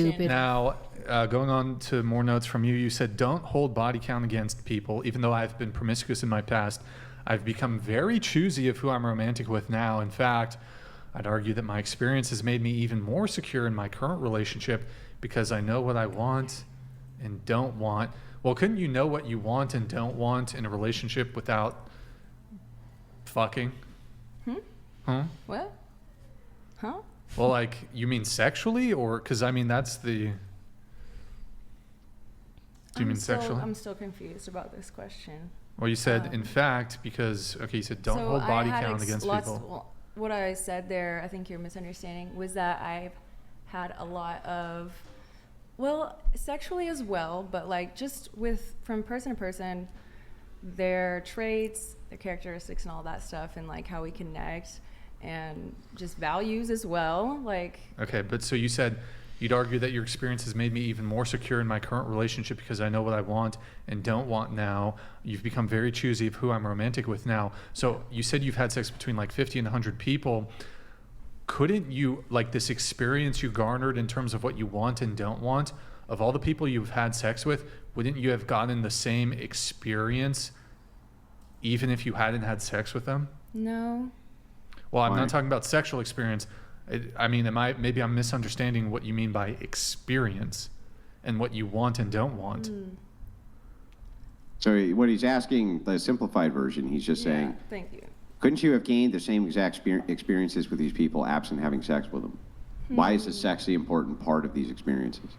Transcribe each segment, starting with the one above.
Stupid. Now, going on to more notes from you, you said don't hold body count against people. Even though I've been promiscuous in my past, I've become very choosy of who I'm romantic with now. In fact, I'd argue that my experience has made me even more secure in my current relationship because I know what I want and don't want. Well, couldn't you know what you want and don't want in a relationship without fucking? Huh? What? Huh? Well, like, you mean sexually, or because I mean that's the. Do you mean sexually? I'm still confused about this question. Well, you said in fact because you said don't hold body count against people. Well, what I said there, I think you're misunderstanding, was that I've had a lot of, well, sexually as well, but like just from person to person, their traits, their characteristics, and all that stuff, and like how we connect, and just values as well. Like. Okay, but so you said you'd argue that your experience has made me even more secure in my current relationship because I know what I want and don't want now. You've become very choosy of who I'm romantic with now. So you said you've had sex between like 50 and 100 people. Couldn't you, like this experience you garnered in terms of what you want and don't want, of all the people you've had sex with, wouldn't you have gotten the same experience even if you hadn't had sex with them? No. Well, I'm not talking about sexual experience. I mean, maybe I'm misunderstanding what you mean by experience and what you want and don't want. So what he's asking, the simplified version, he's just saying, thank you. couldn't you have gained the same exact experiences with these people absent having sex with them? Why is the sex the important part of these experiences?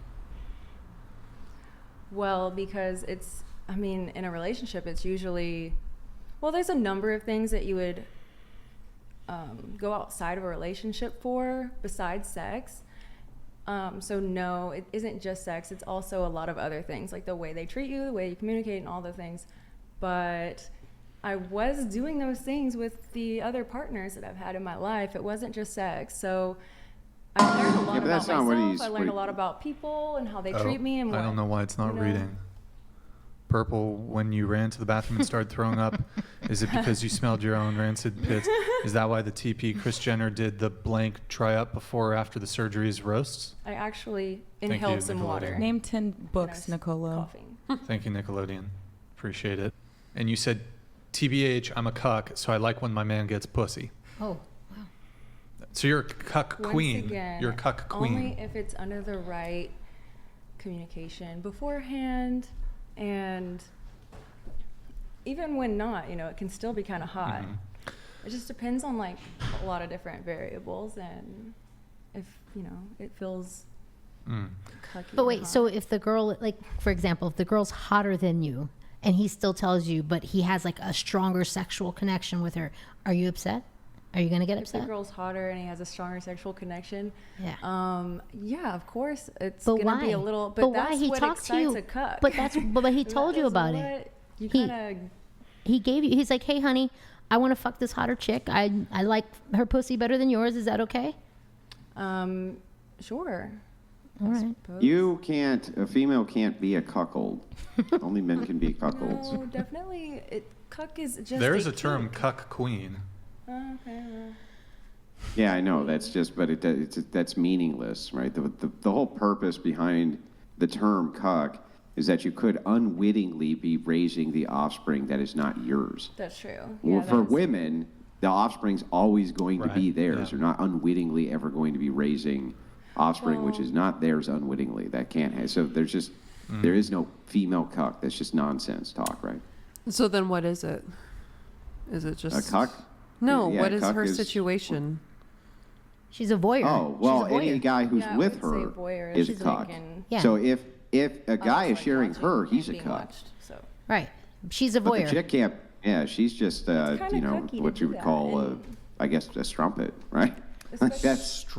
Well, because in a relationship, it's usually, well, there's a number of things that you would go outside of a relationship for besides sex. So no, it isn't just sex. It's also a lot of other things, like the way they treat you, the way you communicate, and all the things. But I was doing those things with the other partners that I've had in my life. It wasn't just sex. So I learned a lot about myself. I learned a lot about people and how they treat me. And I don't know why it's not reading. Purple, when you ran to the bathroom and started throwing up, is it because you smelled your own rancid pits? Is that why the TP Kris Jenner did the blank try up before or after the surgeries roasts? I actually inhaled some water. Name 10 books, Nicolo. Thank you, Nickelodeon. Appreciate it. And you said, TBH, I'm a cuck, so I like when my man gets pussy. Oh, wow. So you're a cuck queen. Again, you're a cuck queen. Only if it's under the right communication beforehand. And even when not, it can still be kind of hot. It just depends on like a lot of different variables, and if it feels cucky. But wait, so if the girl, like for example, if the girl's hotter than you and he still tells you, but he has like a stronger sexual connection with her, are you upset? Are you gonna get upset? If the girl's hotter and he has a stronger sexual connection, yeah, of course it's but gonna why? be a little. But that's why he what talked to you? excites a cuck. But he told you about it. You He gave you. He's like, hey, honey, I want to fuck this hotter chick. I like her pussy better than yours. Is that okay? Sure. All right. A female can't be a cuckold. Only men can be cuckolds. No, definitely. Cuck is just. There's a term, cuck queen. Okay. Yeah, I know. That's just, but that's meaningless, right? The whole purpose behind the term cuck is that you could unwittingly be raising the offspring that is not yours. That's true. Well, for women, the offspring's always going to be theirs. Yeah. They're not unwittingly ever going to be raising offspring which is not theirs unwittingly. That can't have. So there's just there is no female cuck. That's just nonsense talk, right? So then what is it? Is it just A cuck? No, Yeah, what is cuck her situation? She's a voyeur. Oh, well, She's a voyeur. any guy who's Yeah, I with would say her voyeur. is a She's cuck. like in- Yeah. So if a guy is like sharing watching her, and he's a being cuck. watched, so. Right. She's a But the voyeur. chick can't. Yeah, she's just kinda cucky to what you do would that, call and- I guess a strumpet, right? Especially-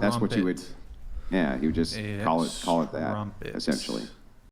That's what you would. Strumpet. Yeah, you would just call it that Strumpet. essentially.